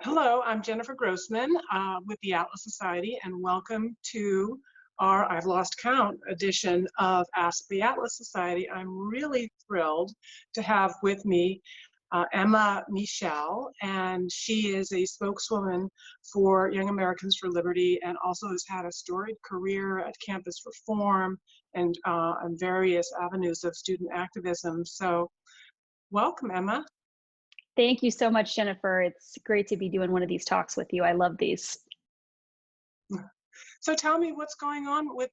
Hello, I'm Jennifer Grossman with the Atlas Society, and welcome to our I've Lost Count edition of Ask the Atlas Society. I'm really thrilled to have with me Emma Michel, and she is a spokeswoman for Young Americans for Liberty and also has had a storied career at campus reform and on various avenues of student activism. So, welcome, Emma. Thank you so much, Jennifer. It's great to be doing one of these talks with you. I love these. So tell me what's going on with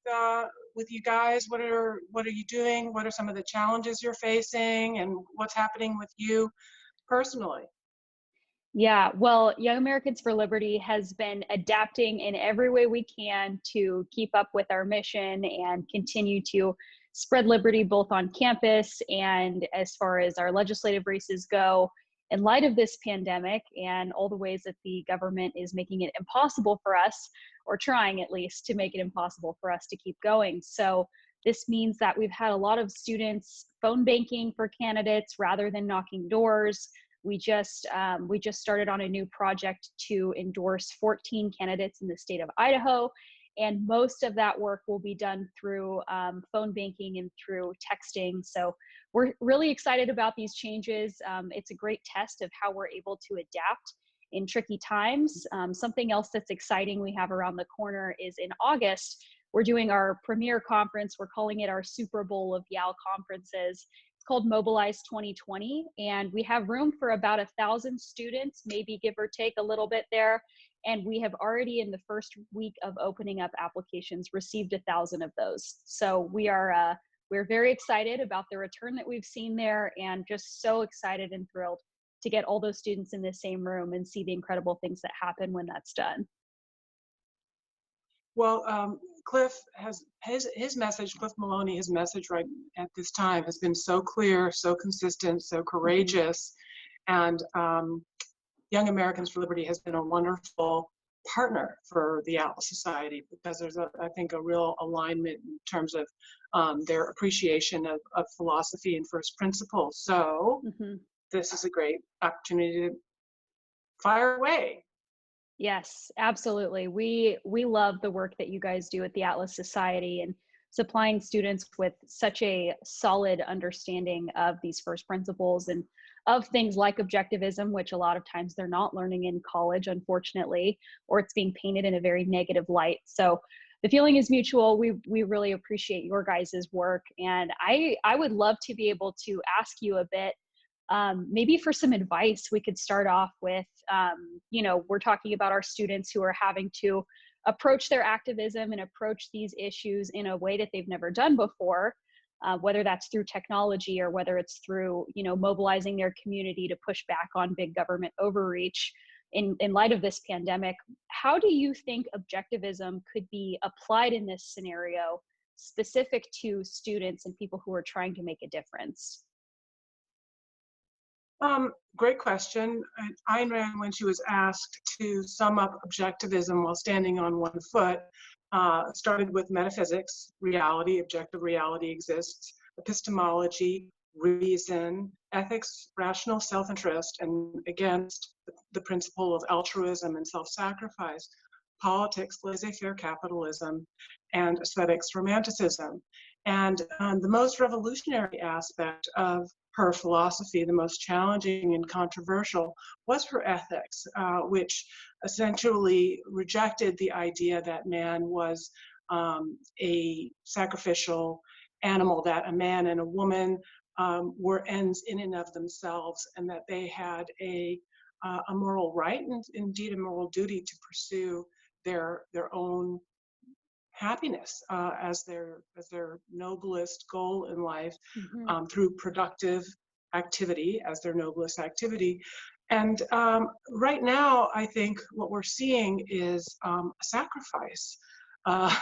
you guys. What are you doing? What are some of the challenges you're facing, and what's happening with you personally? Yeah, well, Young Americans for Liberty has been adapting in every way we can to keep up with our mission and continue to spread liberty both on campus and as far as our legislative races go. In light of this pandemic and all the ways that the government is making it impossible for us, or trying at least to make it impossible for us to keep going. So this means that we've had a lot of students phone banking for candidates rather than knocking doors. We just started on a new project to endorse 14 candidates in the state of Idaho, and most of that work will be done through phone banking and through texting. So we're really excited about these changes. It's a great test of how we're able to adapt in tricky times. Something else that's exciting we have around the corner is in August, we're doing our premier conference. We're calling it our Super Bowl of YAL conferences. It's called Mobilize 2020, and we have room for about 1,000 students, maybe give or take a little bit there. And we have already, in the first week of opening up applications, received 1,000 of those. So we're very excited about the return that we've seen there, and just so excited and thrilled to get all those students in the same room and see the incredible things that happen when that's done. Well, Cliff has his message. Cliff Maloney, his message right at this time has been so clear, so consistent, so Mhm. courageous, and Young Americans for Liberty has been a wonderful partner for the Atlas Society because there's, I think, a real alignment in terms of their appreciation of philosophy and first principles. So Mhm. this is a great opportunity to fire away. Yes, absolutely. We love the work that you guys do at the Atlas Society and supplying students with such a solid understanding of these first principles and of things like objectivism, which a lot of times they're not learning in college, unfortunately, or it's being painted in a very negative light. So the feeling is mutual. We really appreciate your guys' work, and I would love to be able to ask you a bit, maybe for some advice. We could start off with, we're talking about our students who are having to approach their activism and approach these issues in a way that they've never done before, whether that's through technology or whether it's through, mobilizing their community to push back on big government overreach. In light of this pandemic, how do you think objectivism could be applied in this scenario, specific to students and people who are trying to make a difference? Great question. And Ayn Rand, when she was asked to sum up objectivism while standing on one foot, started with metaphysics, reality, objective reality exists, epistemology, reason, ethics, rational self-interest, and against the principle of altruism and self-sacrifice, politics, laissez-faire capitalism, and aesthetics, romanticism. And the most revolutionary aspect of her philosophy, the most challenging and controversial, was her ethics, which essentially rejected the idea that man was a sacrificial animal, that a man and a woman were ends in and of themselves, and that they had a moral right and indeed a moral duty to pursue their own happiness as their noblest goal in life, Mhm. through productive activity as their noblest activity. And right now, I think what we're seeing is a sacrifice uh,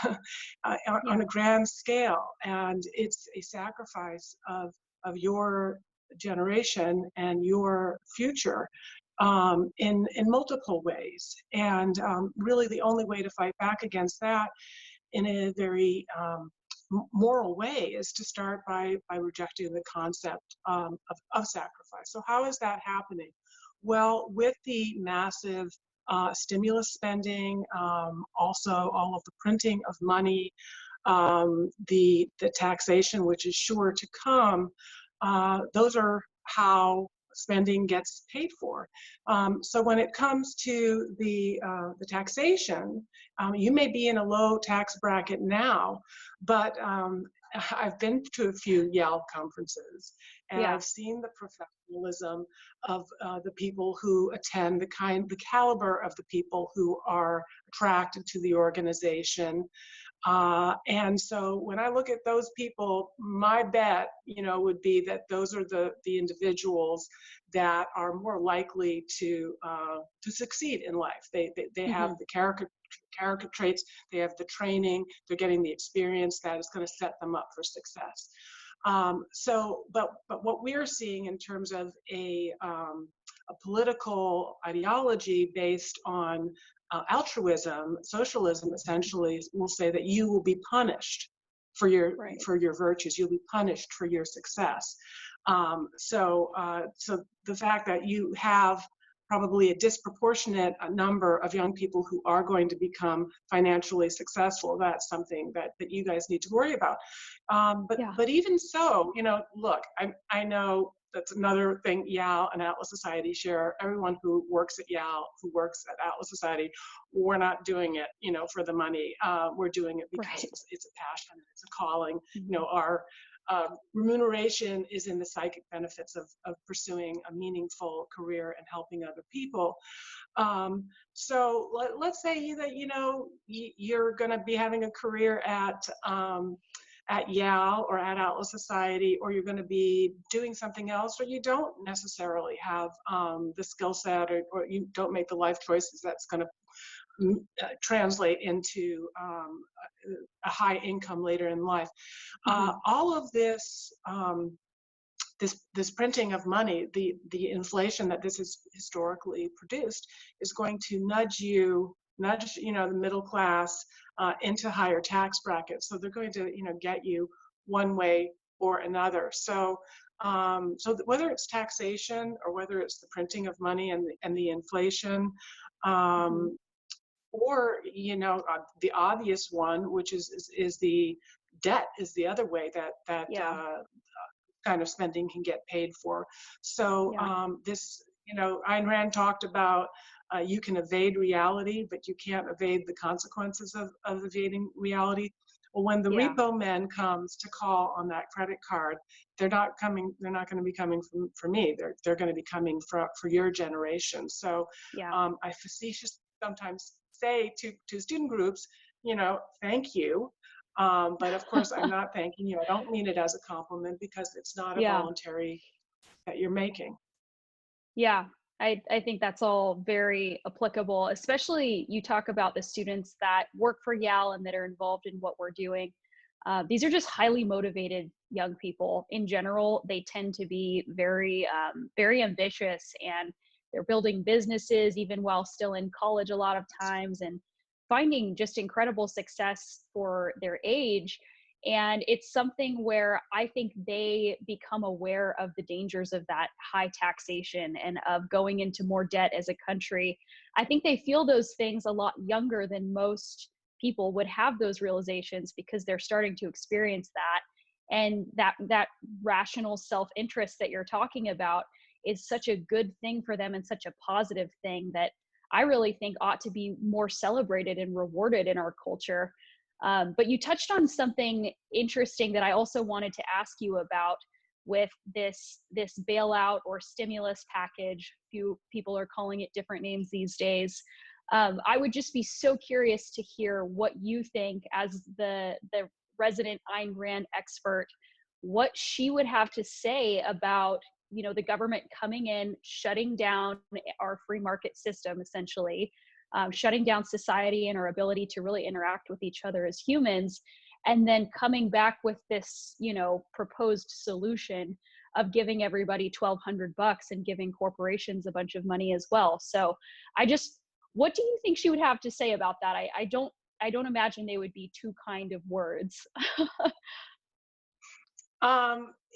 on Yeah. a grand scale, and it's a sacrifice of your generation and your future in multiple ways. And really, the only way to fight back against that in a very moral way is to start by rejecting the concept of sacrifice. So how is that happening? Well, with the massive stimulus spending, also all of the printing of money, the taxation, which is sure to come, those are how spending gets paid for. So when it comes to the taxation, you may be in a low tax bracket now, but I've been to a few Yale conferences, and Yeah, I've seen the professionalism of the people who attend, the caliber of the people who are attracted to the organization. And so when I look at those people, my bet, would be that those are the individuals that are more likely to succeed in life. They have hmm, the character traits, they have the training, they're getting the experience that is going to set them up for success. But what we're seeing in terms of a political ideology based on altruism, socialism, essentially will say that you will be punished for your right. for your virtues. You'll be punished for your success. So the fact that you have probably a disproportionate number of young people who are going to become financially successful, that's something that you guys need to worry about. Yeah, But even so, look, I know that's another thing Yale and Atlas Society share. Everyone who works at Yale, who works at Atlas Society, we're not doing it, for the money. We're doing it because right. it's a passion, it's a calling. Mhm. Our remuneration is in the psychic benefits of pursuing a meaningful career and helping other people. So let's say that you're going to be having a career at Yale or at Atlas Society, or you're going to be doing something else, or you don't necessarily have the skill set, or you don't make the life choices that's going to translate into a high income later in life. Mhm. All of this, this printing of money, the inflation that this has historically produced, is going to nudge the middle class into higher tax brackets. So they're going to get you one way or another. So whether it's taxation or whether it's the printing of money and the inflation, Mhm. um, or the obvious one, which is the debt, is the other way that Yeah, kind of spending can get paid for. So yeah, Ayn Rand talked about you can evade reality, but you can't evade the consequences of evading reality. Well, when the yeah, repo man comes to call on that credit card, they're not coming. They're not going to be coming for me. They're going to be coming for your generation. So yeah. I facetiously sometimes say to student groups, thank you, but of course, I'm not thanking you. I don't mean it as a compliment because it's not a Yeah. voluntary that you're making. Yeah, I think that's all very applicable, especially you talk about the students that work for Yale and that are involved in what we're doing. These are just highly motivated young people. In general, they tend to be very ambitious, and they're building businesses even while still in college a lot of times, and finding just incredible success for their age. And it's something where I think they become aware of the dangers of that high taxation and of going into more debt as a country. I think they feel those things a lot younger than most people would have those realizations, because they're starting to experience that. And that rational self-interest that you're talking about is such a good thing for them and such a positive thing that I really think ought to be more celebrated and rewarded in our culture. But you touched on something interesting that I also wanted to ask you about with this bailout or stimulus package. Few people are calling it different names these days. I would just be so curious to hear what you think, as the resident Ayn Rand expert, what she would have to say about the government coming in, shutting down our free market system, essentially, shutting down society and our ability to really interact with each other as humans, and then coming back with this proposed solution of giving everybody $1,200 and giving corporations a bunch of money as well. So I just, what do you think she would have to say about that? I don't imagine they would be too kind of words.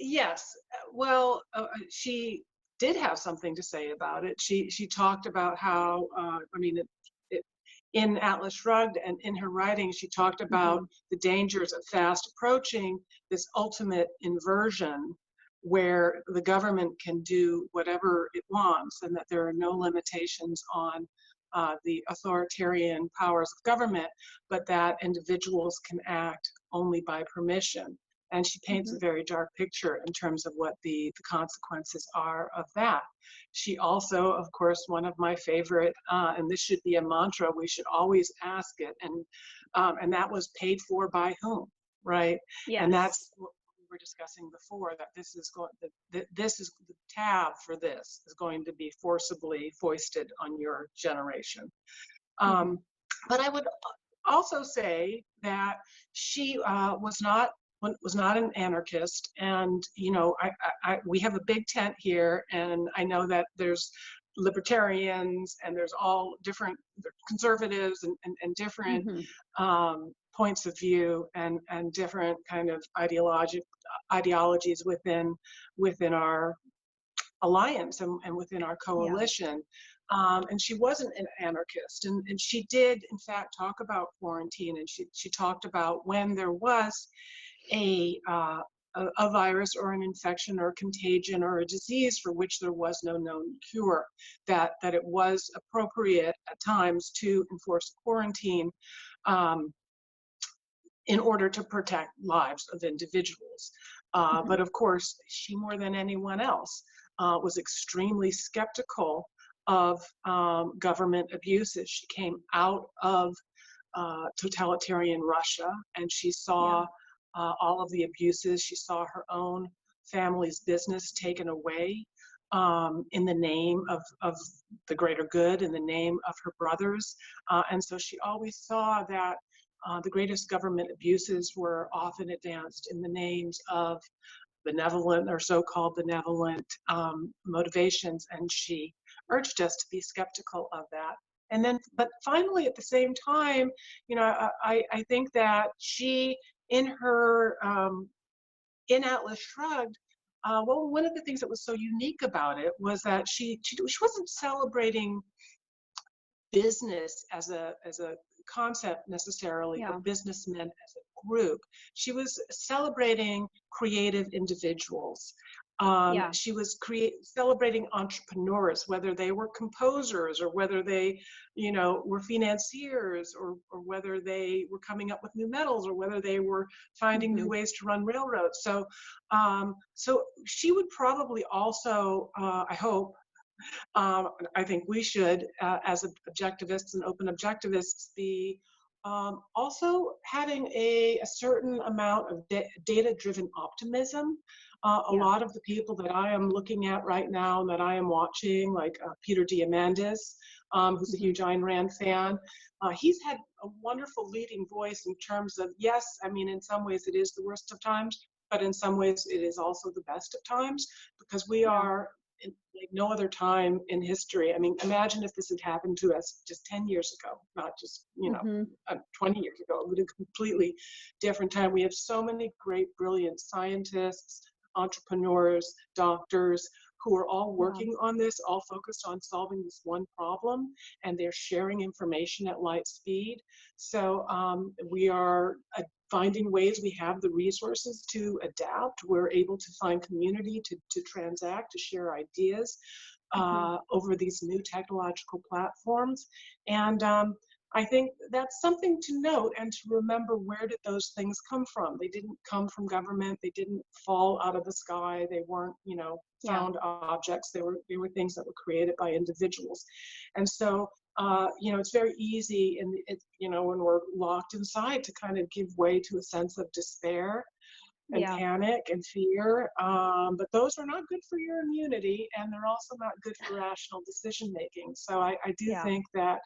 Yes, well, she did have something to say about it. She talked about how, I mean, in Atlas Shrugged and in her writing, she talked about Mhm. the dangers of fast approaching this ultimate inversion where the government can do whatever it wants and that there are no limitations on the authoritarian powers of government, but that individuals can act only by permission. And she paints a Mhm. very dark picture in terms of what the consequences are of that. She also, of course, one of my favorite, and this should be a mantra, we should always ask it, and that was paid for by whom, right? And Yes. that's what we were discussing before, that this is going, that this is the tab for this is going to be forcibly foisted on your generation. Mhm. Um, but I would also say that she was not an anarchist, and we have a big tent here, and I know that there's libertarians and there's all different conservatives and different Mhm. points of view and different kind of ideologies within our alliance and within our Yeah. coalition. And she wasn't an anarchist. And she did, in fact, talk about quarantine. And she talked about when there was a, uh, a virus or an infection or a contagion or a disease for which there was no known cure, that it was appropriate at times to enforce quarantine um, in order to protect lives of individuals. Mhm. But of course, she more than anyone else was extremely skeptical of government abuses. She came out of totalitarian Russia and she Yeah. saw all of the abuses. She saw her own family's business taken away in the name of the greater good, in the name of her brothers. And so she always saw that the greatest government abuses were often advanced in the names of benevolent or so-called benevolent motivations, and she urged us to be skeptical of that. And then, but finally, at the same time, I think that she, in her in Atlas Shrugged, well, one of the things that was so unique about it was that she wasn't celebrating business as a concept necessarily, or Yeah. businessmen as a group. She was celebrating creative individuals. Yeah. She was celebrating entrepreneurs, whether they were composers or whether they, were financiers or whether they were coming up with new metals or whether they were finding new Mhm. ways to run railroads. So she would probably also, I hope, I think we should, as objectivists and open objectivists, be also having a certain amount of data-driven optimism. A Yeah. lot of the people that I am looking at right now and that I am watching, like Peter Diamandis, who's a Mhm. huge Ayn Rand fan, he's had a wonderful leading voice in terms of, yes, I mean, in some ways it is the worst of times, but in some ways it is also the best of times because we Yeah. are in like no other time in history. I mean, imagine if this had happened to us just 10 years ago, not just, Mhm. 20 years ago. It would have been a completely different time. We have so many great, brilliant scientists, entrepreneurs, doctors who are all Yeah. working on this, all focused on solving this one problem, and they're sharing information at light speed. So we are finding ways. We have the resources to adapt. We're able to find community to transact, to share ideas Mhm. over these new technological platforms. And I think that's something to note and to remember, where did those things come from? They didn't come from government. They didn't fall out of the sky. They weren't, Yeah. found objects. They were things that were created by individuals. And so it's very easy when we're locked inside to kind of give way to a sense of despair and Yeah. panic and fear. But those are not good for your immunity, and they're also not good for rational decision making. So I do Yeah. think that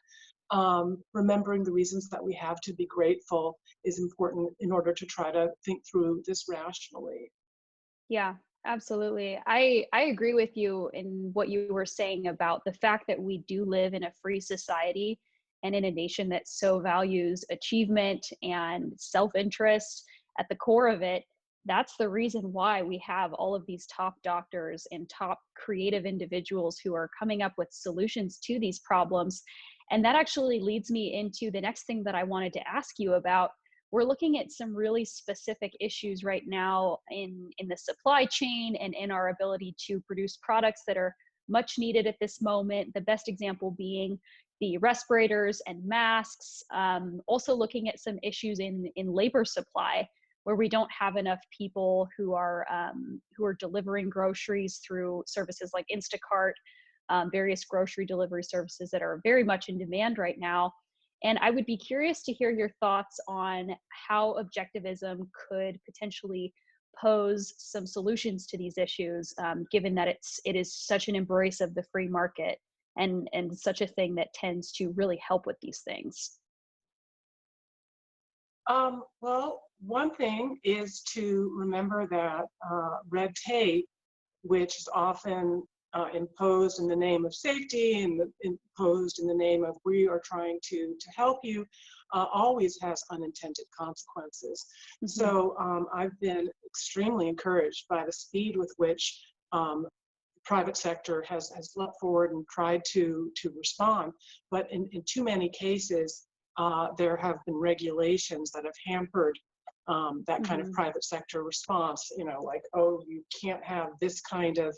remembering the reasons that we have to be grateful is important in order to try to think through this rationally. Yeah, absolutely. I agree with you in what you were saying about the fact that we do live in a free society and in a nation that so values achievement and self-interest at the core of it, that's the reason why we have all of these top doctors and top creative individuals who are coming up with solutions to these problems. And that actually leads me into the next thing that I wanted to ask you about. We're looking at some really specific issues right now in the supply chain and in our ability to produce products that are much needed at this moment. The best example being the respirators and masks. Also looking at some issues in labor supply, where we don't have enough people who are delivering groceries through services like Instacart, various grocery delivery services that are very much in demand right now. And I would be curious to hear your thoughts on how objectivism could potentially pose some solutions to these issues, given that it is such an embrace of the free market and such a thing that tends to really help with these things. Well, one thing is to remember that red tape, which is often imposed in the name of safety and imposed in the name of we are trying to help you, always has unintended consequences. Mm-hmm. So I've been extremely encouraged by the speed with which the private sector has leapt forward and tried to respond. But in too many cases, there have been regulations that have hampered that kind of private sector response, like, oh, you can't have this kind of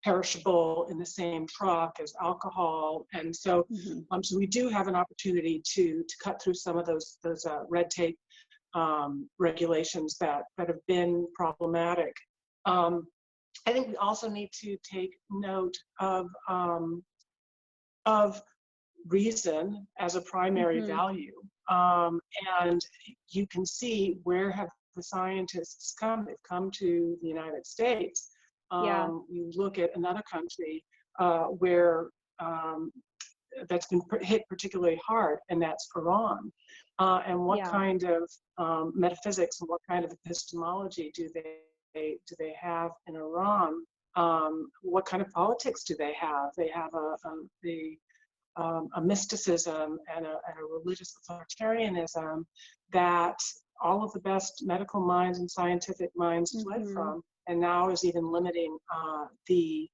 perishable in the same truck as alcohol. And so, so we do have an opportunity to cut through some of those red tape regulations that have been problematic. I think we also need to take note of reason as a primary value. And you can see where have the scientists come. They've come to the United States. You look at another country where that's been hit particularly hard, and that's Iran. And what kind of metaphysics and what kind of epistemology do they have in Iran? What kind of politics do they have? They have a mysticism and a religious authoritarianism that all of the best medical minds and scientific minds fled from, and now is even limiting the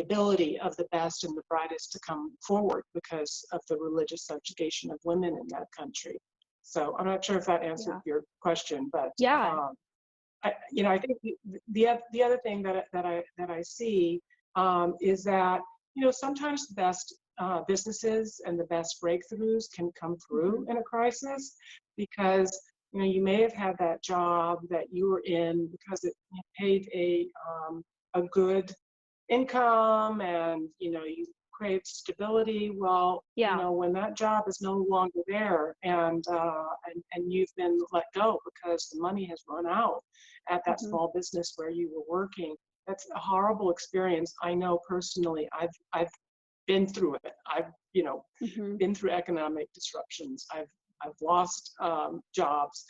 ability of the best and the brightest to come forward because of the religious subjugation of women in that country. So I'm not sure if that answered your question, but I think the other thing that I see is that sometimes the best businesses and the best breakthroughs can come through in a crisis, because you may have had that job that you were in because it paid a good income and you crave stability. Well, when that job is no longer there and you've been let go because the money has run out at that small business where you were working, that's a horrible experience. I know personally. I've been through it. I've been through economic disruptions. I've lost jobs,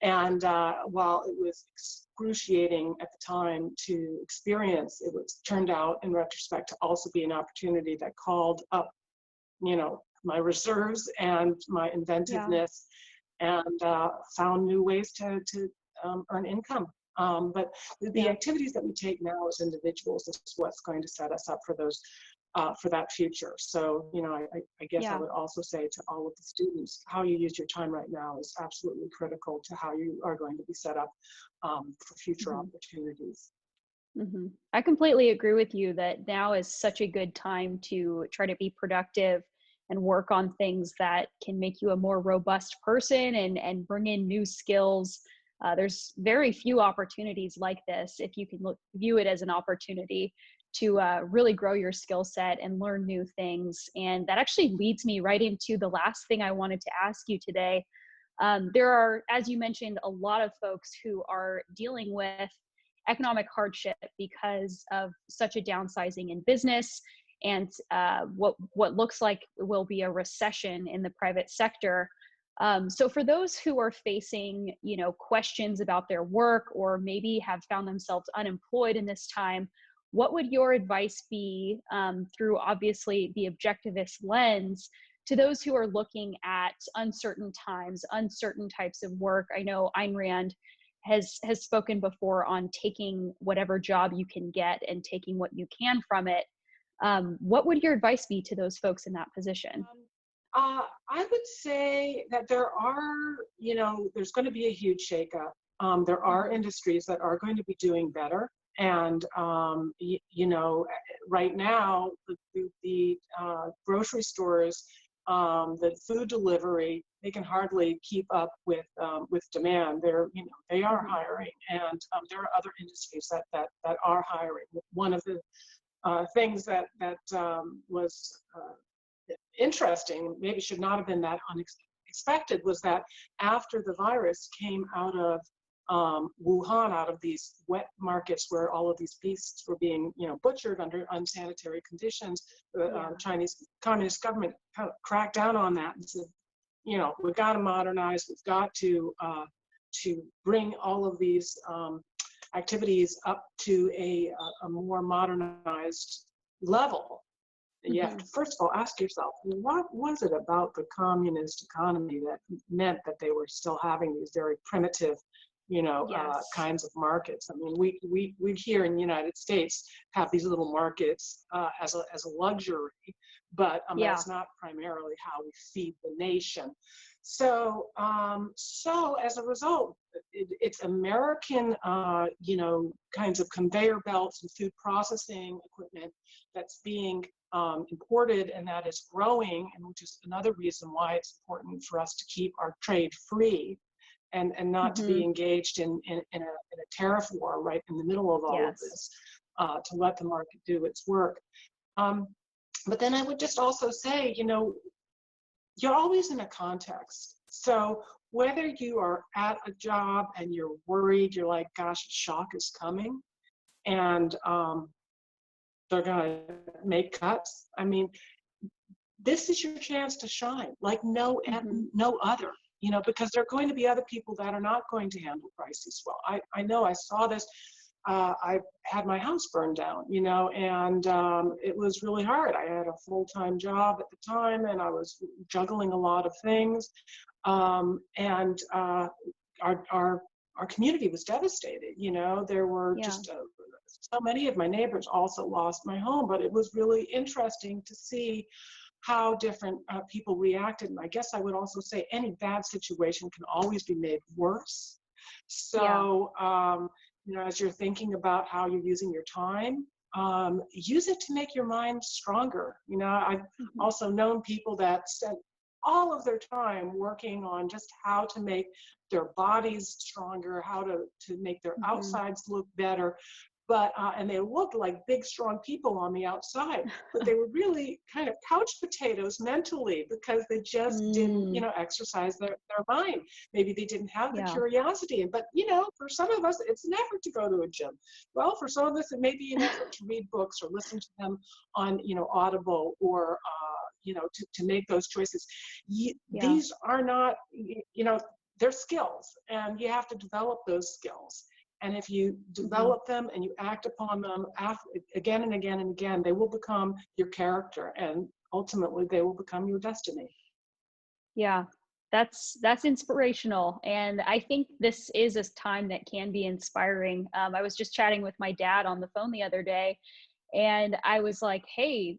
and while it was excruciating at the time to experience, it was turned out in retrospect to also be an opportunity that called up, my reserves and my inventiveness, and found new ways to earn income. But the activities that we take now as individuals is what's going to set us up for those, for that future. So, I guess I would also say to all of the students, how you use your time right now is absolutely critical to how you are going to be set up for future opportunities. I completely agree with you that now is such a good time to try to be productive and work on things that can make you a more robust person and bring in new skills. There's very few opportunities like this, if you can view it as an opportunity to really grow your skill set and learn new things. And that actually leads me right into the last thing I wanted to ask you today. There are, as you mentioned, a lot of folks who are dealing with economic hardship because of such a downsizing in business and what looks like will be a recession in the private sector. So for those who are facing, questions about their work or maybe have found themselves unemployed in this time, what would your advice be through obviously the objectivist lens to those who are looking at uncertain times, uncertain types of work, I know Ayn Rand has spoken before on taking whatever job you can get and taking what you can from it. What would your advice be to those folks in that position? I would say that there are, there's going to be a huge shakeup. There are Mhm. industries that are going to be doing better. And, right now, the grocery stores, the food delivery, they can hardly keep up with demand. They are Mhm. hiring, and there are other industries that are hiring. One of the things that was interesting, maybe should not have been that unexpected, was that after the virus came out of Wuhan, out of these wet markets where all of these beasts were being, butchered under unsanitary conditions, the Yeah. Chinese Communist government kind of cracked down on that and said, we've got to modernize, we've got to bring all of these activities up to a more modernized level. You have Hmm. to first of all ask yourself, what was it about the communist economy that meant that they were still having these very primitive, Yes. kinds of markets? I mean, we here in the United States have these little markets as a luxury, but Yeah. that's not primarily how we feed the nation. So as a result, it's American, kinds of conveyor belts and food processing equipment that's being imported, and that is growing, and which is another reason why it's important for us to keep our trade free and not to be Hmm. engaged in a tariff war right in the middle of all of Yes. this, to let the market do its work. Um, but then I would just also say, you're always in a context. So whether you are at a job and you're worried, you're like, gosh, a shock is coming, and they're going to make cuts. I mean, this is your chance to shine like Hmm. no other, because there are going to be other people that are not going to handle crises well. I know, I saw this. I had my house burned down, and it was really hard. I had a full-time job at the time, and I was juggling a lot of things, and our community was devastated. There were Yeah. just so many of my neighbors also lost my home, but it was really interesting to see how different people reacted. And I guess I would also say any bad situation can always be made worse. Yeah. So, as you're thinking about how you're using your time, use it to make your mind stronger. I've Hmm. also known people that spent all of their time working on just how to make their bodies stronger, how to make their Hmm. outsides look better, but and they looked like big strong people on the outside, but they were really kind of couch potatoes mentally because they just didn't, Mm. exercise their mind. Maybe they didn't have the Yeah. curiosity. But for some of us it's an effort to go to a gym. Well, for some of us it may be an effort to read books or listen to them on, Audible, or to make those choices. Yeah. These are not, they're skills, and you have to develop those skills. And if you Hmm. develop them and you act upon them again and again and again, they will become your character, and ultimately they will become your destiny. Yeah, that's inspirational, and I think this is a time that can be inspiring. I was just chatting with my dad on the phone the other day, and I was like, "Hey,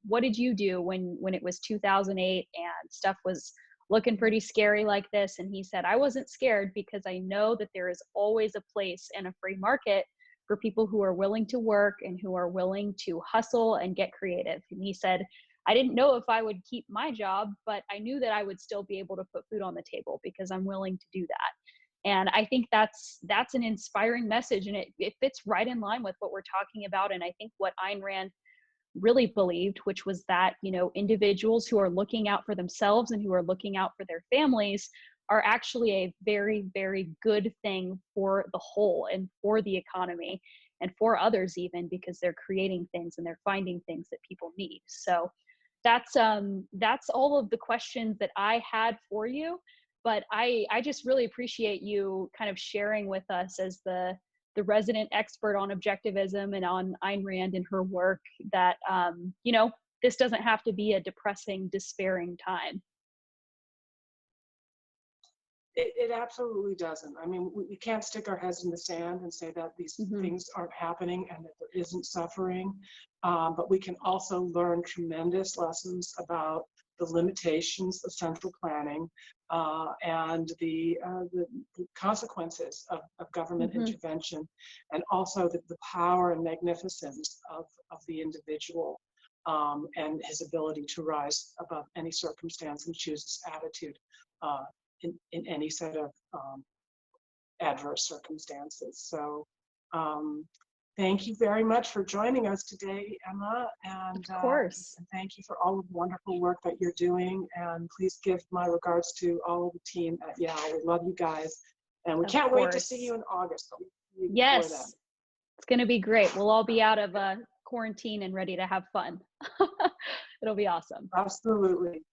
what did you do when it was 2008 and stuff was looking pretty scary like this?" And he said, "I wasn't scared because I know that there is always a place in a free market for people who are willing to work and who are willing to hustle and get creative." And he said, "I didn't know if I would keep my job, but I knew that I would still be able to put food on the table because I'm willing to do that." And I think that's an inspiring message, and it fits right in line with what we're talking about. And I think what Ayn Rand really believed, which was that, individuals who are looking out for themselves and who are looking out for their families are actually a very, very good thing for the whole and for the economy and for others, even because they're creating things and they're finding things that people need. So that's all of the questions that I had for you. But I just really appreciate you kind of sharing with us as the resident expert on objectivism and on Ayn Rand and her work, that this doesn't have to be a depressing, despairing time. It absolutely doesn't. I mean, we can't stick our heads in the sand and say that these things aren't happening and that there isn't suffering. But we can also learn tremendous lessons about the limitations of central planning and the consequences of government intervention, and also the power and magnificence of the individual and his ability to rise above any circumstance and choose his attitude in any set of adverse circumstances. So thank you very much for joining us today, Emma, and Of course. thank you for all of the wonderful work that you're doing, and please give my regards to all of the team at Yale. We love you guys, and we can't wait to see you in August. But we Yes, before then. it's going to be great. We'll all be out of quarantine and ready to have fun. It'll be awesome. Absolutely.